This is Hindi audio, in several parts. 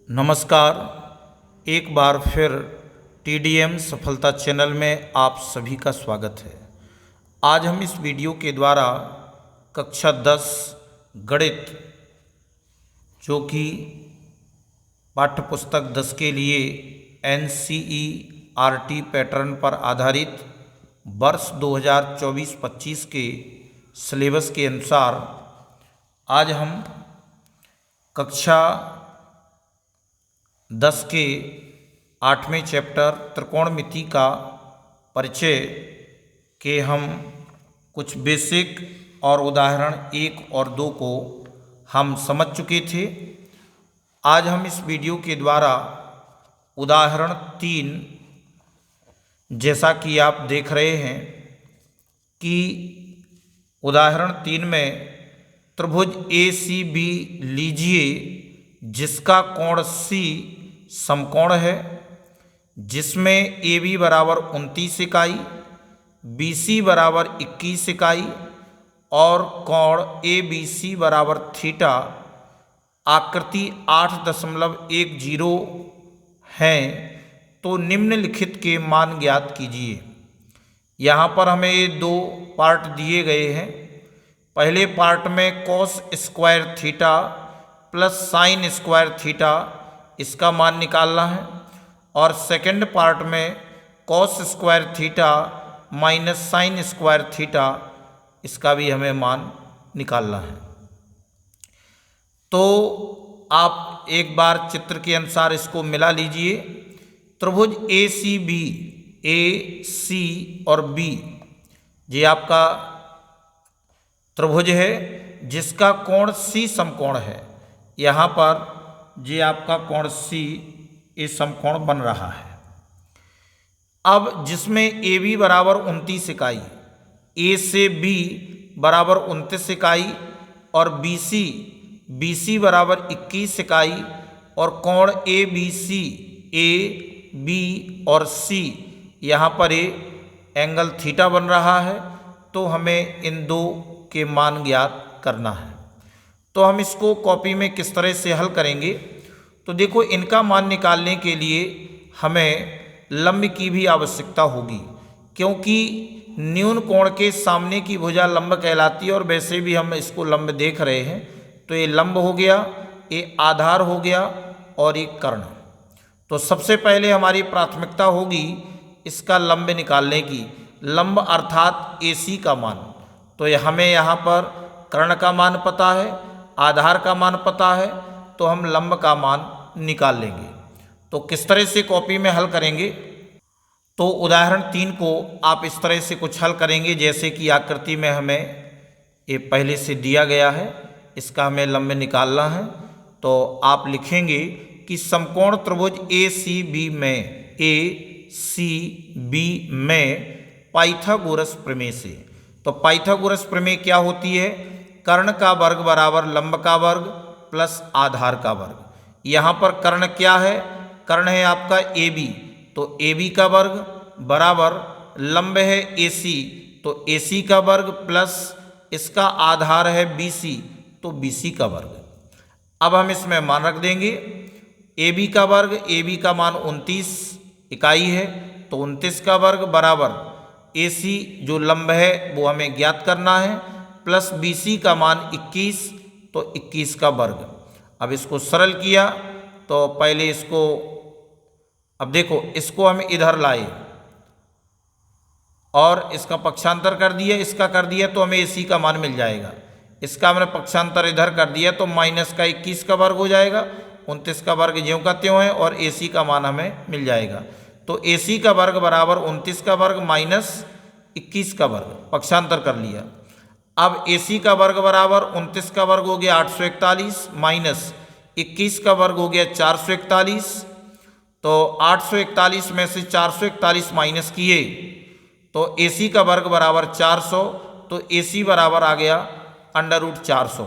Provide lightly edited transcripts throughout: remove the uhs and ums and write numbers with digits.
नमस्कार। एक बार फिर TDM सफलता चैनल में आप सभी का स्वागत है। आज हम इस वीडियो के द्वारा कक्षा 10 गणित जो कि पाठ्य पुस्तक 10 के लिए NCERT पैटर्न पर आधारित वर्ष 2024-25 के सिलेबस के अनुसार आज हम कक्षा 10 के 8वें चैप्टर त्रिकोणमिति का परिचय के हम कुछ बेसिक और उदाहरण 1 और 2 को हम समझ चुके थे। आज हम इस वीडियो के द्वारा उदाहरण 3 जैसा कि आप देख रहे हैं कि उदाहरण 3 में त्रिभुज ACB लीजिए जिसका कोण C समकोण है, जिसमें AB बराबर 29 इकाई, BC बराबर 21 इकाई और कोण ABC बराबर थीटा आकृति 8.10 है, तो निम्नलिखित के मान ज्ञात कीजिए। यहाँ पर हमें ये 2 पार्ट दिए गए हैं। पहले पार्ट में cos square theta plus sine square theta इसका मान निकालना है, और सेकंड पार्ट में cos square theta minus sine square theta इसका भी हमें मान निकालना है। तो आप एक बार चित्र के अनुसार इसको मिला लीजिए। त्रिभुज ACB AC और B ये आपका त्रिभुज है जिसका कोण C समकोण है। यहाँ पर ये आपका कोण C ये समकोण बन रहा है। अब जिसमें AB बराबर 29 इकाई, A से B बराबर 29 इकाई और BC बराबर 21 इकाई और कोण ABC AB और C यहाँ पर ये एंगल थीटा बन रहा है, तो हमें इन 2 के मान ज्ञात करना है। तो हम इसको कॉपी में किस तरह से हल करेंगे, तो देखो इनका मान निकालने के लिए हमें लंब की भी आवश्यकता होगी, क्योंकि न्यून कोण के सामने की भुजा लंब कहलाती है और वैसे भी हम इसको लंब देख रहे हैं। तो ये लंब हो गया, ये आधार हो गया और ये कर्ण। तो सबसे पहले हमारी प्राथमिकता होगी इसका लंब निकालने की, लंब अर्थात AC का मान। तो हमें यहाँ पर कर्ण का मान पता है, आधार का मान पता है, तो हम लंब का मान निकाल लेंगे। तो किस तरह से कॉपी में हल करेंगे, तो उदाहरण 3 को आप इस तरह से कुछ हल करेंगे जैसे कि आकृति में हमें ये पहले से दिया गया है, इसका हमें लंब निकालना है। तो आप लिखेंगे कि समकोण त्रिभुज ACB में पाइथागोरस प्रमेय से। तो पाइथागोरस प्रमेय क्या होती है? कर्ण का वर्ग बराबर लंब का वर्ग प्लस आधार का वर्ग। यहाँ पर कर्ण क्या है? कर्ण है आपका AB, तो AB का वर्ग बराबर लंब है AC, तो AC का वर्ग प्लस इसका आधार है BC, तो BC का वर्ग। अब हम इसमें मान रख देंगे। AB का वर्ग, AB का मान 29 इकाई है, तो 29 का वर्ग बराबर AC जो लंब है वो हमें ज्ञात करना है, प्लस BC का मान 21, तो 21 का वर्ग। अब इसको सरल किया तो पहले इसको, अब देखो इसको हम इधर लाए और इसका पक्षांतर कर दिया, इसका कर दिया, तो हमें AC का मान मिल जाएगा। इसका हमने पक्षांतर इधर कर दिया तो माइनस का 21 का वर्ग हो जाएगा, 29 का वर्ग ज्यों का त्यों है और AC का मान हमें मिल जाएगा। तो AC का वर्ग बराबर 29 का वर्ग माइनस 21 का वर्ग, पक्षांतर कर लिया। अब AC का वर्ग बराबर 29 का वर्ग हो गया 841 माइनस 21 का वर्ग हो गया 441। तो 841 में से 441 माइनस किए तो AC का वर्ग बराबर 400, तो AC बराबर आ गया √400।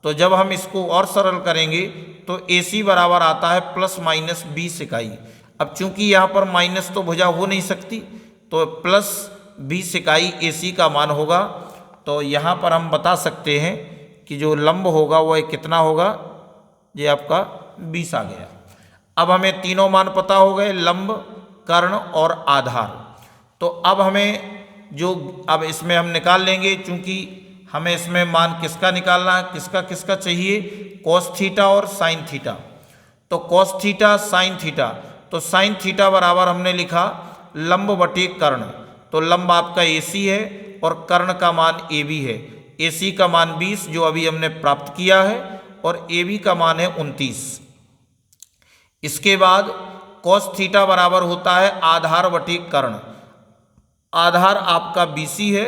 तो जब हम इसको और सरल करेंगे तो AC बराबर आता है प्लस माइनस 20 इकाई। अब चूंकि यहाँ पर माइनस तो भुजा हो नहीं सकती, तो प्लस 20 इकाई AC का मान होगा। तो यहाँ पर हम बता सकते हैं कि जो लंब होगा वह कितना होगा, ये आपका 20 आ गया। अब हमें तीनों मान पता हो गए, लंब, कर्ण और आधार। तो अब हमें जो अब इसमें हम निकाल लेंगे, चूंकि हमें इसमें मान किसका निकालना है, किसका किसका चाहिए, कॉस थीटा और साइन थीटा। तो कॉस थीटा साइन थीटा, तो साइन थीटा बराबर हमने लिखा लंब बटे कर्ण। तो लंब आपका AC है और कर्ण का मान AB है। AC का मान 20 जो अभी हमने प्राप्त किया है और AB का मान है 29। इसके बाद कॉस थीटा बराबर होता है आधार बटे कर्ण। आधार आपका BC है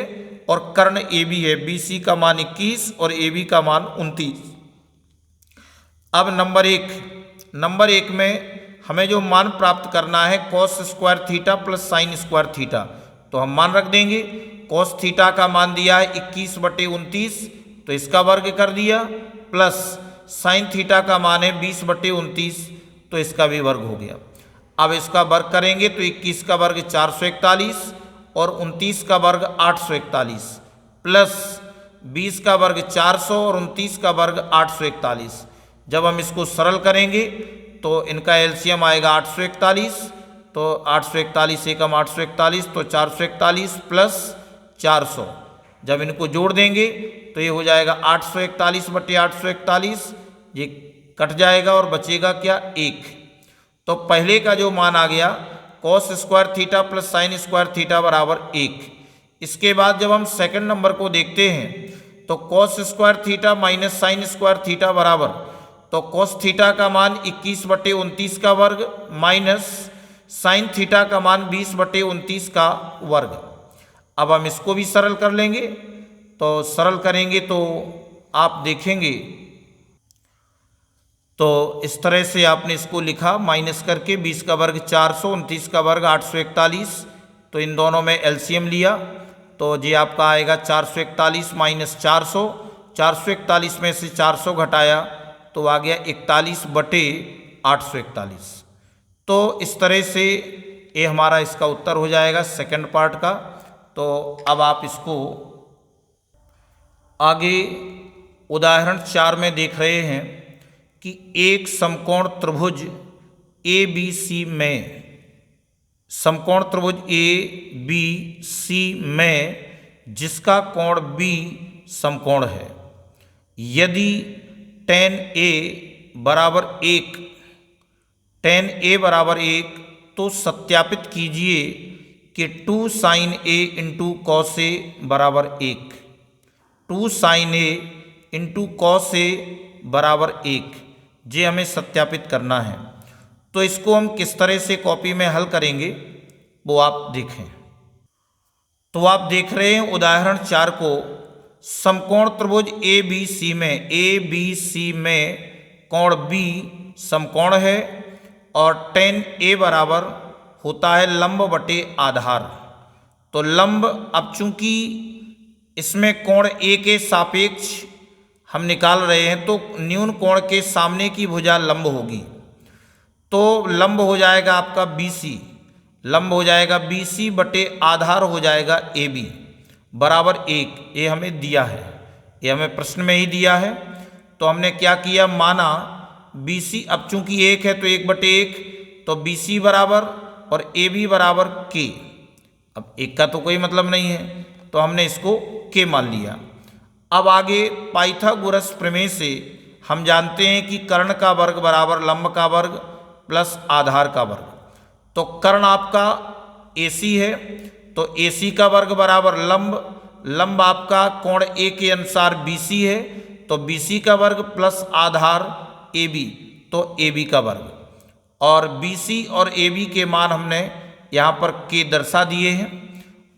और कर्ण AB है। BC का मान 21 और AB का मान 29। अब नंबर एक में हमें जो मान प्राप्त करना है cos square theta plus sine square theta, तो हम मान रख देंगे। कॉस थीटा का मान दिया है 21 बटे 29, तो इसका वर्ग कर दिया, प्लस साइन थीटा का मान है 20 बटे 29, तो इसका भी वर्ग हो गया। अब इसका वर्ग करेंगे तो 21 का वर्ग 441 और 29 का वर्ग 841, प्लस 20 का वर्ग 400 और 29 का वर्ग 841। जब हम इसको सरल करेंगे तो इनका एलसीएम आएगा 841, तो 841 एकम 841, तो 441 प्लस 400। जब इनको जोड़ देंगे तो ये हो जाएगा 841 बटे 841, ये कट जाएगा और बचेगा क्या, 1। तो पहले का जो मान आ गया cos square theta plus sine square theta बराबर 1। इसके बाद जब हम सेकंड नंबर को देखते हैं तो cos square theta minus sine square theta बराबर, तो कॉस थीटा का मान 21 बटे 29 का वर्ग माइनस साइन थीटा का मान 20 बटे 29 का वर्ग। अब हम इसको भी सरल कर लेंगे, तो सरल करेंगे तो आप देखेंगे तो इस तरह से आपने इसको लिखा माइनस करके, 20 का वर्ग 400, 29 का वर्ग 841, तो इन दोनों में एलसीएम लिया तो ये आपका आएगा 441 माइनस 400, 441 में से 400 घटाया तो आ गया 41 बटे 841। तो इस तरह से ये हमारा इसका उत्तर हो जाएगा सेकंड पार्ट का। तो अब आप इसको आगे उदाहरण 4 में देख रहे हैं कि एक समकोण त्रिभुज ABC में, समकोण त्रिभुज ABC में जिसका कोण B समकोण है, यदि tan A बराबर 1, tan A बराबर 1, तो सत्यापित कीजिए कि 2 sin A into cos A बराबर 1, 2 sin A into cos A बराबर 1, ये हमें सत्यापित करना है। तो इसको हम किस तरह से कॉपी में हल करेंगे वो आप देखें। तो आप देख रहे हैं उदाहरण 4 को, समकोण त्रिभुज ABC में कोण B समकोण है और tan A बराबर होता है लंब बटे आधार। तो लंब, अब चूंकि इसमें कोण A के सापेक्ष हम निकाल रहे हैं तो न्यून कोण के सामने की भुजा लंब होगी, तो लंब हो जाएगा आपका BC, लंब हो जाएगा BC बटे आधार हो जाएगा AB बराबर 1। ये हमें दिया है, ये हमें प्रश्न में ही दिया है। तो हमने क्या किया, माना BC, अब चूंकि 1 है तो 1 बटे 1, तो BC बराबर और AB बराबर K। अब 1 का तो कोई मतलब नहीं है तो हमने इसको K मान लिया। अब आगे पाइथागोरस प्रमेय से हम जानते हैं कि कर्ण का वर्ग बराबर लंब का वर्ग प्लस आधार का वर्ग। तो कर्ण आपका AC है तो AC का वर्ग बराबर लंब, लंब आपका कोण A के अनुसार BC है तो BC का वर्ग प्लस आधार AB, तो AB का वर्ग। और BC और AB के मान हमने यहाँ पर K दर्शा दिए हैं।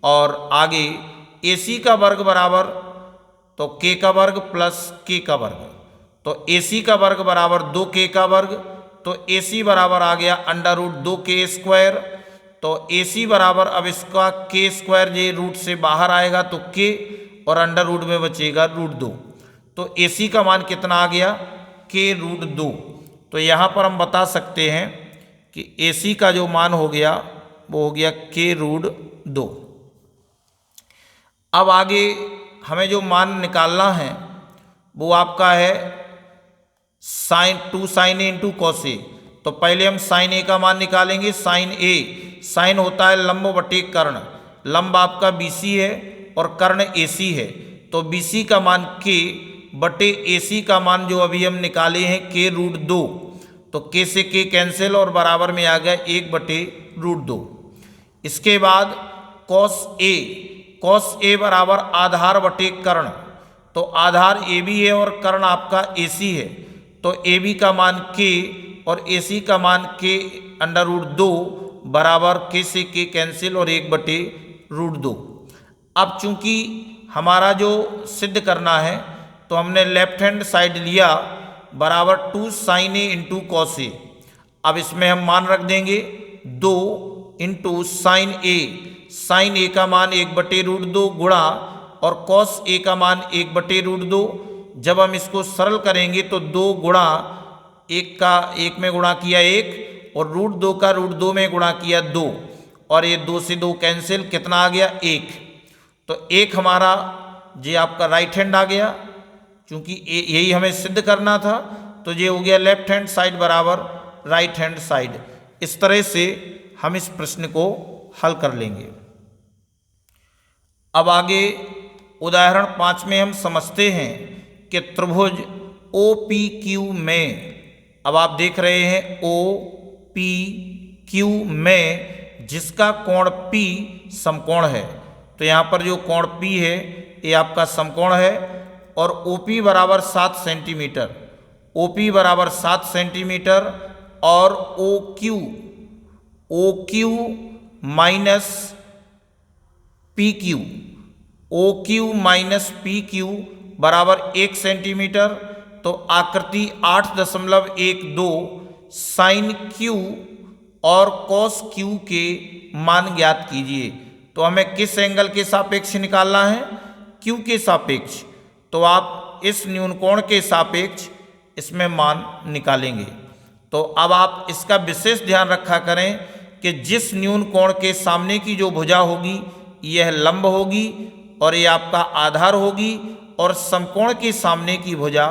और आगे AC का वर्ग बराबर तो K का वर्ग प्लस K का वर्ग, तो AC का वर्ग बराबर 2K का वर्ग, तो AC बराबर आ गया √2K स्क्वायर। तो AC बराबर, अब इसका K स्क्वायर ये रूट से बाहर आएगा तो K और अंडर रूट में बचेगा √2, तो AC का मान कितना आ गया, K√2। तो यहाँ पर हम बता सकते हैं कि AC का जो मान हो गया वो हो गया K√2। अब आगे हमें जो मान निकालना है वो आपका है 2 sin A into cos A। तो पहले हम साइन ए का मान निकालेंगे। साइन ए, साइन होता है लंब बटे कर्ण, लंब आपका BC है और कर्ण AC है, तो BC का मान K बटे AC का मान जो अभी हम निकाले हैं K√2, तो K से K कैंसिल और बराबर में आ गया 1/√2। इसके बाद cos A बराबर आधार बटे कर्ण, तो आधार AB है और कर्ण आपका AC है, तो AB का मान K और AC का मान K√2 बराबर K से K कैंसिल और 1/√2। अब चूंकि हमारा जो सिद्ध करना है तो हमने लेफ्ट हैंड साइड लिया बराबर 2 sin A into cos A. अब इसमें हम मान रख देंगे 2 इंटू साइन ए, साइन ए का मान 1/√2 गुणा और कॉस ए का मान 1/√2। जब हम इसको सरल करेंगे तो 2 गुणा 1 का 1 में गुणा किया 1 और √2 का √2 में गुणा किया 2 और ये 2 से 2 कैंसिल, कितना आ गया 1। तो 1 हमारा ये आपका राइट हैंड आ गया, क्योंकि यही हमें सिद्ध करना था, तो ये हो गया लेफ्ट हैंड साइड बराबर राइट हैंड साइड। इस तरह से हम इस प्रश्न को हल कर लेंगे। अब आगे उदाहरण 5 में हम समझते हैं कि त्रिभुज OPQ में, अब आप देख रहे हैं OPQ में जिसका कोण P समकोण है, तो यहाँ पर जो कोण P है ये आपका समकोण है और OP बराबर 7 सेंटीमीटर, OP बराबर 7 सेंटीमीटर और OQ माइनस PQ बराबर 1 सेंटीमीटर, तो आकृति 8.12 साइन Q और कॉस Q के मान ज्ञात कीजिए। तो हमें किस एंगल के सापेक्ष निकालना है? Q के सापेक्ष, तो आप इस न्यून कोण के सापेक्ष इसमें मान निकालेंगे। तो अब आप इसका विशेष ध्यान रखा करें कि जिस न्यून कोण के सामने की जो भुजा होगी यह लंब होगी और ये आपका आधार होगी और समकोण के सामने की भुजा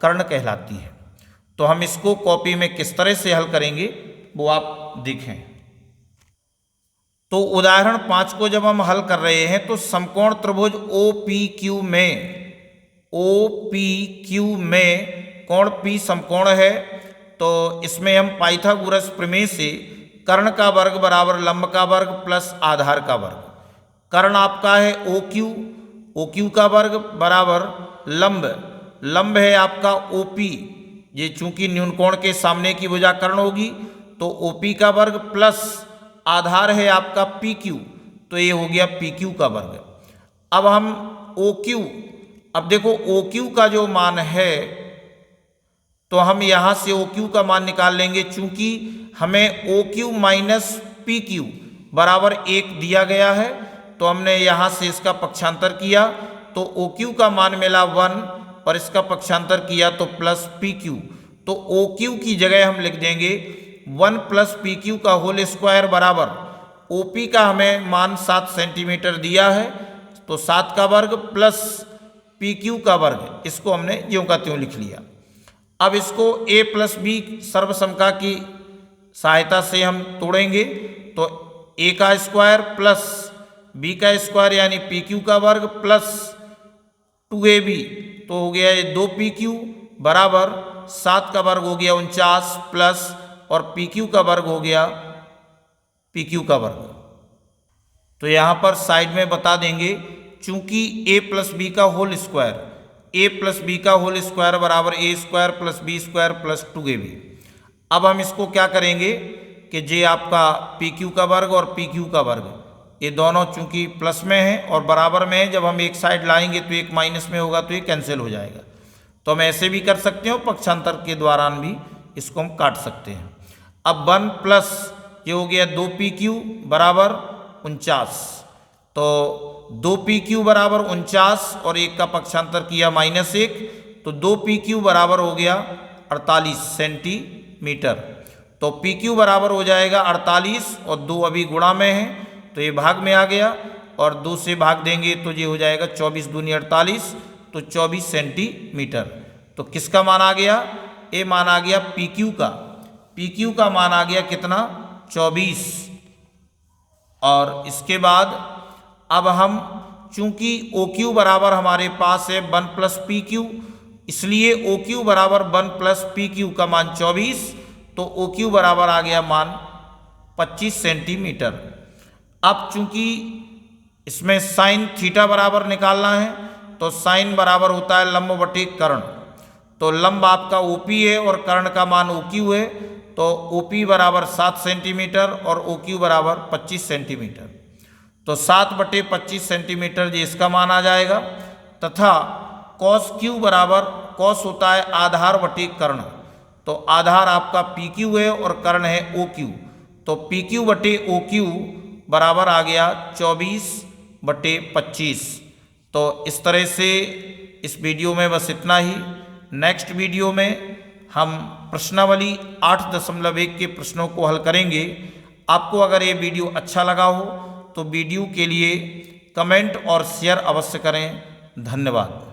कर्ण कहलाती है। तो हम इसको कॉपी में किस तरह से हल करेंगे वो आप देखें। तो उदाहरण 5 को जब हम हल कर रहे हैं तो समकोण त्रिभुज OPQ में कोण P समकोण है, तो इसमें हम पाइथागोरस प्रमेय से कर्ण का वर्ग बराबर लंब का वर्ग प्लस आधार का वर्ग, कर्ण आपका है OQ का वर्ग बराबर लंब है आपका OP, ये चूंकि न्यून कोण के सामने की भुजा कर्ण होगी तो OP का वर्ग प्लस आधार है आपका PQ, तो ये हो गया PQ का वर्ग। अब हम OQ, अब देखो OQ का जो मान है तो हम यहाँ से OQ का मान निकाल लेंगे, चूंकि हमें OQ माइनस PQ बराबर 1 दिया गया है, तो हमने यहाँ से इसका पक्षांतर किया तो OQ का मान मिला 1 और इसका पक्षांतर किया तो प्लस PQ, तो OQ की जगह हम लिख देंगे 1 प्लस PQ का होल स्क्वायर बराबर OP का हमें मान 7 सेंटीमीटर दिया है तो 7 का वर्ग प्लस PQ का वर्ग, इसको हमने ज्यों का त्यों लिख लिया। अब इसको A प्लस B सर्वसमका की सहायता से हम तोड़ेंगे, तो A का स्क्वायर प्लस B का स्क्वायर यानी PQ का वर्ग प्लस 2AB, तो हो गया ये 2PQ बराबर 7 का वर्ग हो गया 49 प्लस और PQ का वर्ग हो गया PQ का वर्ग। तो यहाँ पर साइड में बता देंगे, चूंकि A प्लस B का whole square, A plus B का होल स्क्वायर बराबर A square plus B square plus 2AB। अब हम इसको क्या करेंगे कि जे आपका PQ का वर्ग और PQ का वर्ग ये दोनों चूंकि प्लस में है और बराबर में है, जब हम एक साइड लाएंगे तो एक माइनस में होगा तो ये कैंसिल हो जाएगा। तो हम ऐसे भी कर सकते हो, पक्षांतर के दौरान भी इसको हम काट सकते हैं। अब 1 प्लस ये हो गया 2PQ बराबर 49, तो 2PQ बराबर 49 और 1 का पक्षांतर किया -1, तो 2PQ बराबर हो गया 48 सेंटीमीटर। तो PQ बराबर हो जाएगा 48 और 2 अभी गुणा में है तो ये भाग में आ गया और 2 से भाग देंगे तो ये हो जाएगा 24 दूनी 48, तो 24 सेंटीमीटर। तो किसका मान आ गया? ये मान आ गया PQ का। पी क्यू का मान आ गया कितना 24। और इसके बाद अब हम चूंकि ओ क्यू बराबर हमारे पास है 1 प्लस पी क्यू, इसलिए ओ क्यू बराबर 1 प्लस पी क्यू का मान 24, तो ओ क्यू बराबर आ गया मान 25 सेंटीमीटर। अब चूंकि इसमें साइन थीटा बराबर निकालना है, तो साइन बराबर होता है लंब बटे कर्ण। तो लंब आपका ओपी है और कर्ण का मान ओ क्यू है, तो ओपी बराबर 7 सेंटीमीटर और ओ क्यू बराबर 25 सेंटीमीटर। तो 7 बटे 25 सेंटीमीटर जी इसका मान आ जाएगा। तथा कॉस क्यू बराबर, कॉस होता है आधार बटे कर्ण, तो आधार आपका पी क्यू है और कर्ण है ओ क्यू, तो पी क्यू बटे ओ क्यू बराबर आ गया 24 बटे 25। तो इस तरह से इस वीडियो में बस इतना ही। नेक्स्ट वीडियो में हम प्रश्नावली 8.1 के प्रश्नों को हल करेंगे। आपको अगर ये वीडियो अच्छा लगा हो तो वीडियो के लिए कमेंट और शेयर अवश्य करें। धन्यवाद।